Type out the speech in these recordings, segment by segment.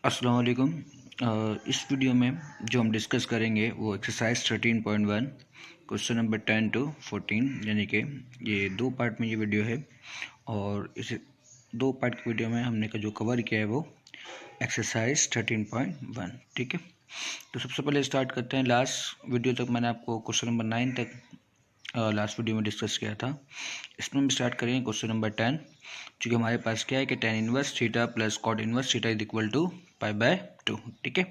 अस्सलाम वालेकुम। इस वीडियो में जो हम डिस्कस करेंगे वो एक्सरसाइज 13.1 क्वेश्चन नंबर 10 to 14 यानी कि ये दो पार्ट में ये वीडियो है। और इस दो पार्ट की वीडियो में हमने जो कवर किया है वो एक्सरसाइज 13.1। ठीक है, तो सबसे पहले स्टार्ट करते हैं। लास्ट वीडियो तक मैंने आपको क्वेश्चन नंबर 9 तक लास्ट वीडियो में डिस्कस किया था। इसमें हम स्टार्ट करेंगे क्वेश्चन नंबर 10। चूँकि हमारे पास क्या है कि tan inverse theta plus cot inverse theta is equal to π/2। ठीक है,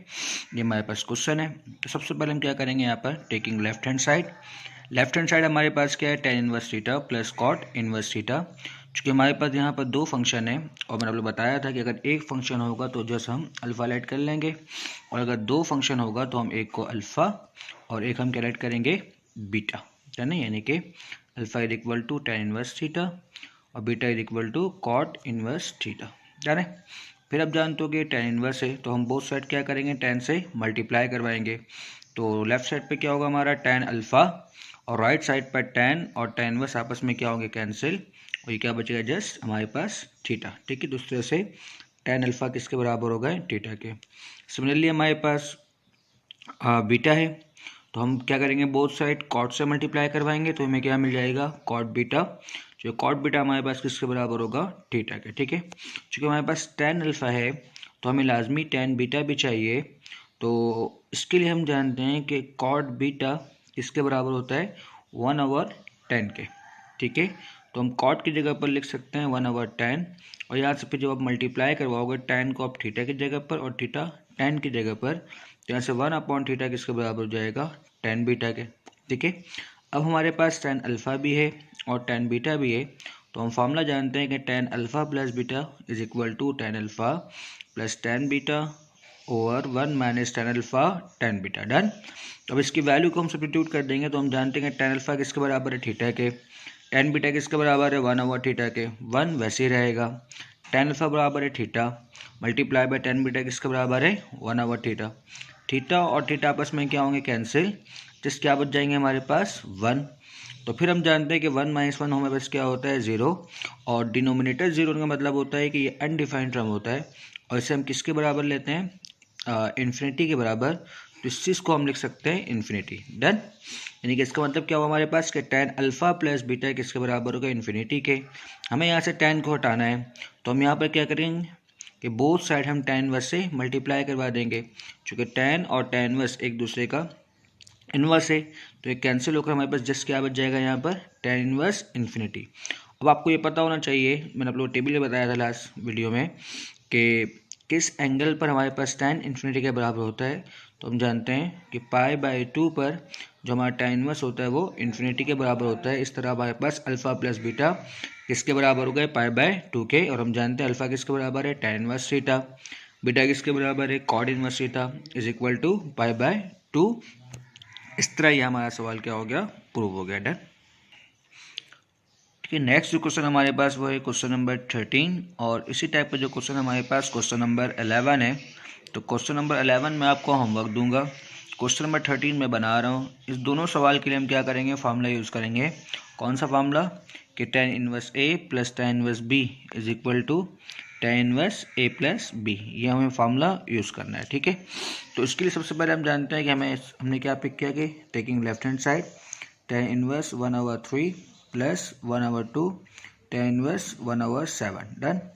ये हमारे पास क्वेश्चन है। तो सबसे पहले हम क्या करेंगे, यहाँ पर टेकिंग लेफ्ट हैंड साइड हमारे पास क्या है, tan inverse theta plus cot inverse theta. चूँकि हमारे पास यहाँ पर दो फंक्शन है और मैंने आप लोग बताया था कि अगर एक फंक्शन होगा तो जस्ट हम अल्फ़ा लेट कर लेंगे, और अगर दो फंक्शन होगा तो हम एक को अल्फ़ा और एक हम क्या लेट करेंगे, बीटा। यानी कि alpha is equal to tan inverse theta और beta is equal to cot inverse theta. जाने फिर आप जानते हो कि tan इनवर्स है तो हम बोथ साइड क्या करेंगे, tan से मल्टीप्लाई करवाएंगे। तो लेफ्ट साइड पे क्या होगा हमारा tan अल्फ़ा, और राइट साइड पर tan और tan इनवर्स आपस में क्या होंगे, कैंसिल, और ये क्या बचेगा, जस्ट हमारे पास थीटा। ठीक है, दूसरे से tan अल्फ़ा किसके बराबर होगा, थीटा के। सिमिलरली हमारे पास बीटा है तो हम क्या करेंगे, बोथ साइड कॉट से मल्टीप्लाई करवाएंगे तो हमें क्या मिल जाएगा, कॉट बीटा। जो कॉट बीटा हमारे पास किसके बराबर होगा, थीटा के। ठीक है, चूँकि हमारे पास tan अल्फ़ा है तो हमें लाजमी tan बीटा भी चाहिए। तो इसके लिए हम जानते हैं कि कॉट बीटा किसके बराबर होता है, 1/10 के। ठीक है, तो हम कॉट की जगह पर लिख सकते हैं 1/10, और यहाँ से फिर जब आप मल्टीप्लाई करवाओगे tan को आप थीटा की जगह पर और थीटा tan की जगह पर, तो यहाँ से 1/थीटा किसके बराबर हो जाएगा, tan बीटा के। ठीक है, अब हमारे पास tan अल्फ़ा भी है और tan बीटा भी है, तो हम फार्मूला जानते हैं कि tan alpha plus beta is equal to tan alpha plus tan beta over 1 minus tan alpha tan beta. Done. अब इसकी वैल्यू को हम सब्स्टिट्यूट कर देंगे तो हम जानते हैं कि tan अल्फ़ा किसके बराबर है, थीटा के। tan बीटा किसके बराबर है, 1/थीटा के। 1 वैसे ही रहेगा। tan अल्फ़ा बराबर है theta multiply by tan beta किसके बराबर है, 1/थीटा। थीटा और थीटा आपस में क्या होंगे, कैंसिल, जिस क्या बच जाएंगे हमारे पास 1। तो फिर हम जानते हैं कि 1 - 1 हमारे पास क्या होता है, 0, और डिनोमिनेटर 0 का मतलब होता है कि ये अनडिफाइंड टर्म होता है, और इसे हम किसके बराबर लेते हैं, इन्फिनिटी के बराबर। तो इस चीज़ को हम लिख सकते हैं इन्फिनिटी। डन। यानी कि इसका मतलब क्या हुआ हमारे पास कि tan अल्फ़ा प्लस बीटा किसके बराबर होगा, इन्फिनिटी के। हमें यहाँ से tan को हटाना है तो हम यहाँ पर क्या करेंगे कि बोथ साइड हम tan इनवर्स से मल्टीप्लाई करवा देंगे। चूँकि tan और tan इनवर्स एक दूसरे का इनवर्स है तो ये कैंसिल होकर हमारे पास जस्ट क्या बच जाएगा, यहाँ पर tan इनवर्स इन्फिनिटी। अब आपको ये पता होना चाहिए, मैंने आप लोगों को टेबल में बताया था लास्ट वीडियो में, कि किस एंगल पर हमारे पास tan इन्फिनिटी के बराबर होता है। तो हम जानते हैं कि π/2 पर जो हमारा tan इनवर्स होता है वो इन्फिनिटी के बराबर होता है। इस तरह हमारे पास अल्फ़ा प्लस बीटा किसके बराबर हो गए, π/2 के। और हम जानते हैं अल्फ़ा किसके बराबर है, tan इनवर्स थीटा। बीटा किसके बराबर है, cot inverse theta is equal to π/2। इस तरह ये हमारा सवाल क्या हो गया, प्रूव हो गया। डन। ठीक है, नेक्स्ट जो क्वेश्चन हमारे पास वो है क्वेश्चन नंबर 13, और इसी टाइप का जो क्वेश्चन हमारे पास क्वेश्चन नंबर 11 है। तो क्वेश्चन नंबर 11 में आपको होमवर्क दूंगा, क्वेश्चन नंबर 13 में बना रहा हूँ। इस दोनों सवाल के लिए हम क्या करेंगे, फार्मूला यूज़ करेंगे। कौन सा फार्मूला, कि tan inverse A plus tan inverse B is equal to tan inverse A plus B. ये हमें फार्मूला यूज़ करना है। ठीक है, तो इसके लिए सबसे पहले हम जानते हैं कि हमने क्या पिक किया, कि taking left hand side tan inverse 1/3 plus 1/2 tan inverse 1/7। Done.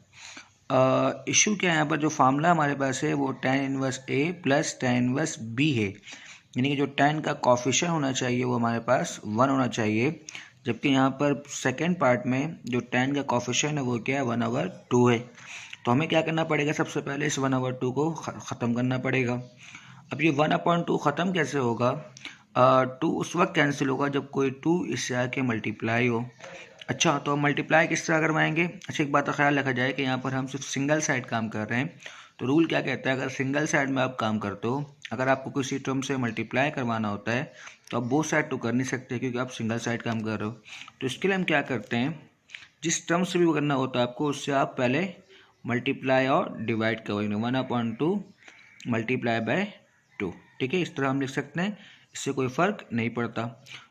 Issue क्या है, यहाँ पर जो फार्मूला हमारे पास है वो tan inverse A plus tan inverse B है। यानी कि जो tan का कॉफिशिएंट होना चाहिए वो हमारे पास 1 होना चाहिए, जबकि यहाँ पर सेकेंड पार्ट में जो tan का कॉफिशिएंट है वो क्या है, 1/2 है। तो हमें क्या करना पड़ेगा, सबसे पहले इस 1/2 को ख़त्म करना पड़ेगा। अब ये 1/2 ख़त्म कैसे होगा, 2 उस वक्त कैंसिल होगा जब कोई 2 इससे आके मल्टीप्लाई हो। अच्छा, तो हम मल्टीप्लाई किस तरह करवाएंगे। अच्छा, एक बात का ख्याल रखा जाए कि यहाँ पर हम सिर्फ सिंगल साइड काम कर रहे हैं। तो रूल क्या कहता है, अगर सिंगल साइड में आप काम करते हो, अगर आपको किसी टर्म से मल्टीप्लाई करवाना होता है तो आप बोथ साइड तो कर नहीं सकते क्योंकि आप सिंगल साइड काम कर रहे हो। तो इसके लिए हम क्या करते हैं, जिस टर्म से भी करना होता है आपको, उससे आप पहले मल्टीप्लाई और डिवाइड करेंगे, 1/2 मल्टीप्लाई बाय 2। ठीक है, इस तरह हम लिख सकते हैं, इससे कोई फ़र्क नहीं पड़ता।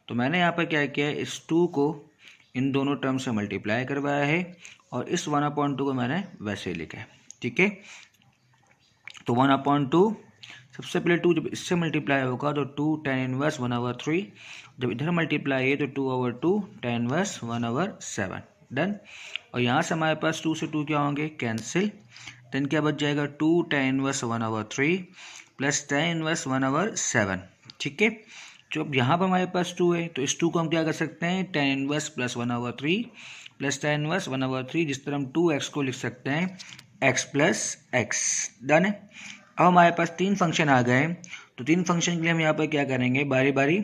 तो मैंने यहाँ पर क्या किया है, इस 2 को इन दोनों टर्म से मल्टीप्लाई करवाया है और इस 1/2 को मैंने वैसे ही लिखा है। ठीक है, तो 1/2, सबसे पहले 2 जब इससे मल्टीप्लाई होगा तो 2 tan इनवर्स 1/3, जब इधर मल्टीप्लाई है तो 2/2 tan इनवर्स 1/7। डन। और यहाँ से हमारे पास 2 से 2 क्या होंगे, कैंसिल। देन क्या बच जाएगा, 2 tan inverse 1/3 plus tan inverse 1/7। ठीक है, जो अब यहाँ पर हमारे पास 2 है तो इस 2 को हम क्या कर सकते हैं, tan inverse plus 1/3 plus tan inverse 1/3, जिस तरह हम 2x को लिख सकते हैं x प्लस x। डन है। अब हमारे पास 3 फंक्शन आ गए, तो 3 फंक्शन के लिए हम यहाँ पर क्या करेंगे, बारी बारी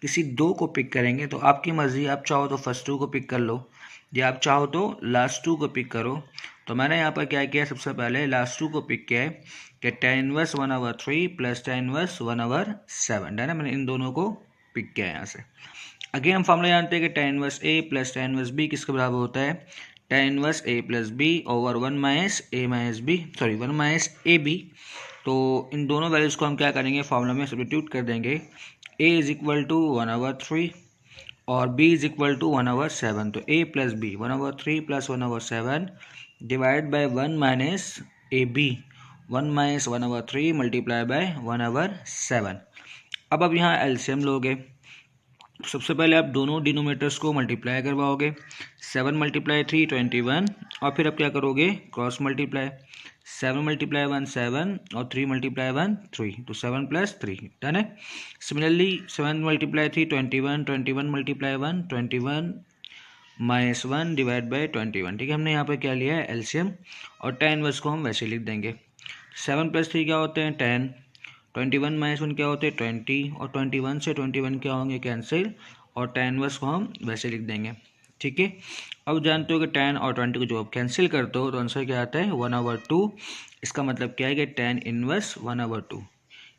किसी 2 को पिक करेंगे। तो आपकी मर्जी, आप चाहो तो फर्स्ट 2 को पिक कर लो या आप चाहो तो लास्ट 2 को पिक करो। तो मैंने यहाँ पर क्या किया, सबसे पहले लास्ट 2 को पिक किया है कि tan inverse 1/3 plus tan inverse 1/7। Done है, मैंने इन दोनों को पिक किया है यहाँ से। अगेन हम फॉर्मूला जानते हैं कि tan inverse a plus tan inverse b किसके बराबर होता है, tan inverse a plus b over 1 minus a minus b, sorry 1 minus A B. तो इन दोनों वैल्यूज़ को हम क्या करेंगे, फॉर्मूला में सब्स्टिट्यूट कर देंगे। a इज इक्वल टू 1/3 और b इज इक्वल टू 1/7। तो a plus b 1/3 plus 1/7 divide by 1 minus A B 1 minus 1/3 multiply by 1/7। अब यहाँ एलसीएम लोगे, सबसे पहले आप दोनों डिनोमीटर्स को मल्टीप्लाई करवाओगे। 7 × 3 21, और फिर आप क्या करोगे, क्रॉस मल्टीप्लाई। 7 × 1 7 और 3 × 1 3, तो 7 + 3। डन है। Similarly 7 × 3 21, 21 × 1 21 minus 1 divide by 21। ठीक है, हमने यहाँ पर क्या लिया है, एलसीएम, और tan इनवर्स को हम वैसे लिख देंगे। 7 + 3 क्या होते हैं, 10, 21 माइनस 1 क्या होते हैं, 20, और 21 से 21 क्या होंगे, कैंसिल, और tan इनवर्स को हम वैसे लिख देंगे। ठीक है, अब जानते हो कि tan और 20 को जो आप कैंसिल करते हो तो आंसर क्या आता है, 1/2। इसका मतलब क्या है कि tan इनवर्स 1/2,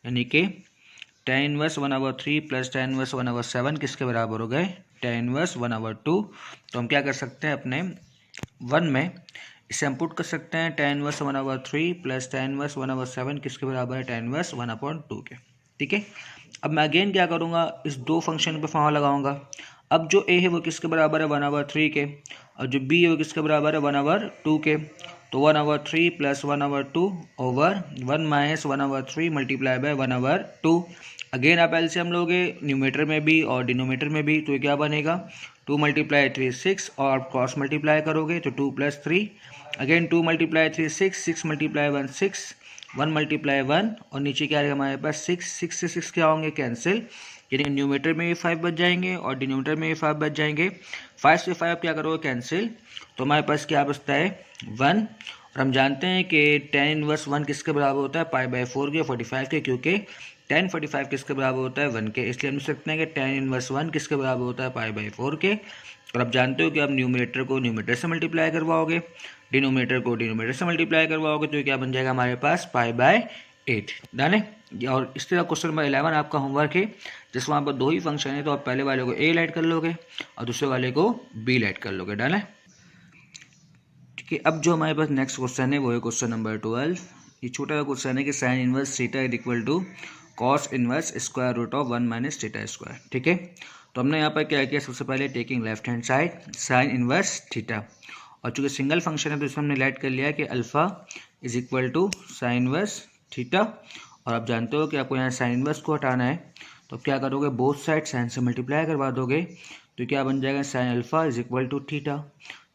यानी कि tan inverse 1/3 plus tan inverse 1/7 किसके बराबर हो गए, tan इनवर्स 1/2। तो हम क्या कर सकते हैं, अपने 1 में इसे हम पुट कर सकते हैं, tan inverse 1/3 plus tan inverse 1/7 किसके बराबर है, tan इनवर्स 1/2 के। ठीक है, अब मैं अगेन क्या करूँगा, इस 2 फंक्शन पे फॉर्मूला लगाऊंगा। अब जो a है वो किसके बराबर है, 1/3 के, और जो b है वो किसके बराबर है, 1/2 के। तो 1/3 plus 1/2 over 1 minus 1/3 multiply bye 1/2। Again आप एलसीएम लोगे न्यूमेटर में भी और डिनोमीटर में भी, तो क्या बनेगा, 2 × 3 6, और क्रॉस मल्टीप्लाई करोगे तो 2 + 3, अगेन 2 × 3 6, 6 × 1 6, 1 × 1, और नीचे क्या रहेगा हमारे पास 6, 6 से 6 क्या होंगे, कैंसिल, यानी न्यूमेटर में भी 5 बच जाएंगे और डिनोमीटर में भी 5 बच जाएंगे। 5 से 5 क्या करोगे, कैंसिल, तो हमारे पास क्या बचता है, 1। और हम जानते हैं कि tan इनवर्स 1 किसके बराबर होता है, π/4 के, 45 के, क्योंकि tan 45 किसके बराबर होता है, 1 के, इसलिए हम लिख सकते हैं कि tan इनवर्स 1 किसके बराबर होता है, π/4 के। और आप जानते हो कि आप न्यूमरेटर को न्यूमरेटर से मल्टीप्लाई करवाओगे, डिनोमीटर को डिनोमीटर से मल्टीप्लाई करवाओगे, तो क्या बन जाएगा हमारे पास, π/8। डन है। और इस तरह क्वेश्चन नंबर 11 आपका होमवर्क है, जिस वहाँ पर 2 ही फंक्शन है, तो आप पहले वाले को a लाइट कर लोगे और दूसरे वाले को b लाइट कर लोगे। डन है। ठीक है, अब जो हमारे पास नेक्स्ट क्वेश्चन है वो है क्वेश्चन नंबर 12। ये छोटा सा क्वेश्चन है कि sine inverse theta is equal to cos inverse square root of 1 minus theta square. ठीक है, तो हमने यहाँ पर क्या किया, सबसे पहले taking left hand side sign inverse theta, और चूंकि सिंगल फंक्शन है तो इसमें हमने लाइट कर लिया कि alpha is equal to sine inverse theta. और आप जानते हो कि आपको यहाँ साइन इनवर्स को हटाना है, तो क्या करोगे, बोथ साइड साइन से मल्टीप्लाई करवा दोगे, तो क्या बन जाएगा, sine alpha is equal to theta.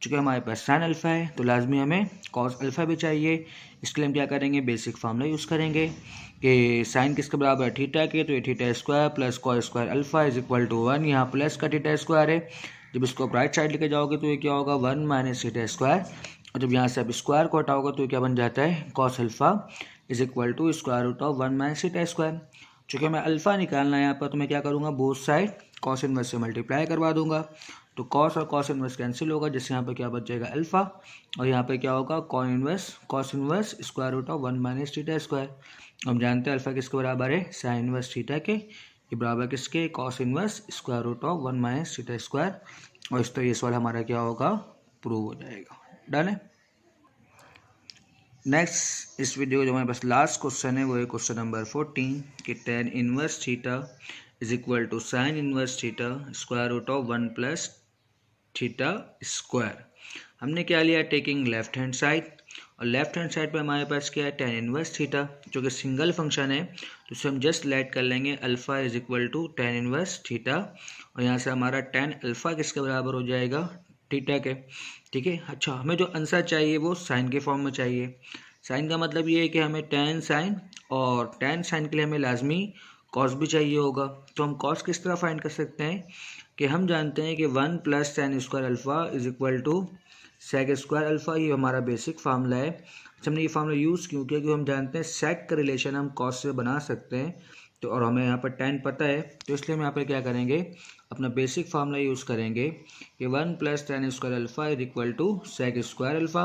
चूँकि हमारे पास साइन अल्फा है तो लाजमी हमें कॉस अल्फा भी चाहिए, इसके लिए हम क्या करेंगे, बेसिक फार्मूला यूज़ करेंगे कि साइन किसके बराबर है, थीटा के, तो ये theta square plus cos square alpha is equal to 1, यहाँ प्लस का थीटा स्क्वायर है, जब इसको आप राइट साइड लेके जाओगे तो ये क्या होगा, 1 माइनस थीटा स्क्वायर, और जब यहाँ से आप स्क्वायर को हटाओगे तो क्या बन जाता है, cos alpha is equal to square root of 1 minus theta square. चूँकि हमें अल्फा निकालना है यहाँ पर, तो मैं क्या करूँगा, बोथ साइड कॉस इनवर्स से मल्टीप्लाई करवा दूंगा, तो कॉस और कॉस इनवर्स कैंसिल होगा, जिससे यहाँ पर क्या बच जाएगा, अल्फा, और यहाँ पे क्या होगा, cos inverse square root of 1 minus theta square. हम जानते हैं अल्फा किसके बराबर है, साइन इनवर्स थीटा के, ये बराबर किसके, cos inverse square root of 1 minus theta square. और इस तरह ये सवाल हमारा क्या होगा, प्रूव हो जाएगा। डन है। नेक्स्ट इस वीडियो जो हमारे पास लास्ट क्वेश्चन है वो है क्वेश्चन नंबर 14 कि tan inverse theta is equal to sine inverse theta square root of 1 plus theta square. हमने क्या लिया, टेकिंग लेफ्ट हैंड साइड, और लेफ्ट हैंड साइड पे हमारे पास क्या है, tan इनवर्स थीटा, जो कि सिंगल फंक्शन है, तो इसे हम जस्ट लेट कर लेंगे alpha is equal to tan inverse theta, और यहाँ से हमारा tan अल्फा किसके बराबर हो जाएगा, थीटा के। ठीक है। अच्छा, हमें जो आंसर चाहिए वो साइन के फॉर्म में चाहिए। साइन का मतलब ये है कि हमें tan साइन, और tan साइन के लिए हमें लाजमी कॉस भी चाहिए होगा। तो हम कॉस किस तरह फाइंड कर सकते हैं कि हम जानते हैं कि 1 plus tan square alpha is equal to sec square alpha, ये हमारा बेसिक फार्मूला है। हमने ये फार्मूला यूज़ क्यों किया, क्योंकि हम जानते हैं सेक का रिलेशन हम कॉस से बना सकते हैं, तो और हमें यहाँ पर tan पता है, तो इसलिए हम यहाँ पर क्या करेंगे, अपना बेसिक फार्मूला यूज़ करेंगे कि 1 plus tan square alpha is equal to sec square alpha,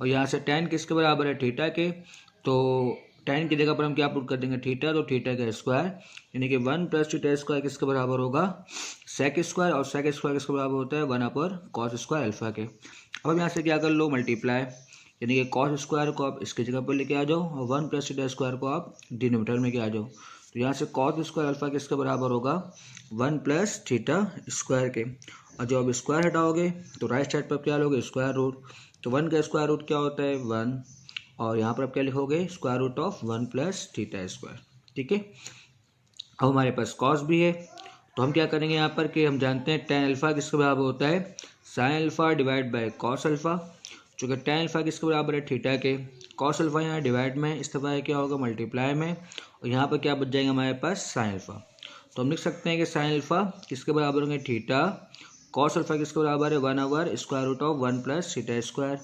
और यहाँ से tan किसके बराबर है, थीटा के, तो tan की जगह पर हम क्या पुट कर देंगे, थीटा, तो थीटा का स्क्वायर, यानी कि 1 प्लस थीटा स्क्वायर किसके बराबर होगा, सेक स्क्वायर, और सेक स्क्वायर किसके बराबर होता है, 1 अपर कॉस स्क्वायर अल्फ़ा के। अब हम यहाँ से क्या कर लो, मल्टीप्लाई, यानी कि कॉस स्क्वायर को आप इसकी जगह पर लेके आ जाओ, और 1 प्लस थीटा स्क्वायर को आप डिनोमिनेटर में क्या आ जाओ, तो यहाँ से कॉस स्क्वायर अल्फ़ा किसके बराबर होगा, 1 प्लस थीटा स्क्वायर के, और जो अब स्क्वायर हटाओगे तो राइट साइड पर क्या लोगे, स्क्वायर रूट, तो 1 का स्क्वायर रूट क्या होता है, 1, और यहाँ पर आप क्या लिखोगे, square root of 1 plus theta square. ठीक है। अब हमारे पास कॉस भी है, तो हम क्या करेंगे यहाँ पर कि हम जानते हैं tan अल्फ़ा किसके बराबर होता है, sine alpha divide by cos alpha, चूँकि tan अल्फ़ा किसके बराबर है, थीटा के, कॉस अल्फ़ा यहाँ डिवाइड में, इस दफ़ा क्या होगा, मल्टीप्लाई में, और यहाँ पर क्या बच जाएगा हमारे पास, साइन अल्फ़ा। तो हम लिख सकते हैं कि साइन अल्फ़ा किसके बराबर होंगे, थीटा, कॉस अल्फ़ा किसके बराबर है, 1 over square root of 1 plus theta square.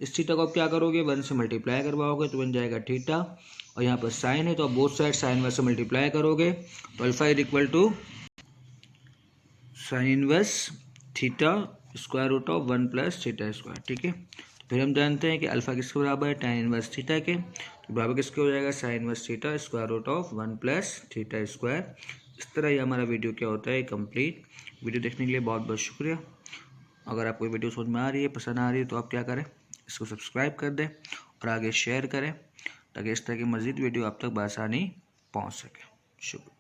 इस थीटा को आप क्या करोगे, 1 से मल्टीप्लाई करवाओगे तो बन जाएगा थीटा, और यहाँ पर साइन है तो आप बोथ साइड साइन 1 से मल्टीप्लाई करोगे, तो alpha is equal to sine inverse theta square root of 1 plus theta square. ठीक है। तो फिर हम जानते हैं कि अल्फ़ा किसके बराबर है, tan इनवर्स थीटा के, तो बराबर किसके हो जाएगा, sine inverse theta square root of 1 plus theta square. इस तरह ये हमारा वीडियो क्या होता है, कंप्लीट। वीडियो देखने के लिए बहुत बहुत शुक्रिया। अगर आपको वीडियो समझ में आ रही है, पसंद आ रही है, तो आप क्या करें, इसको सब्सक्राइब कर दें और आगे शेयर करें, ताकि इस तरह की मज़ीद वीडियो आप तक बआसानी पहुँच सके। शुक्रिया।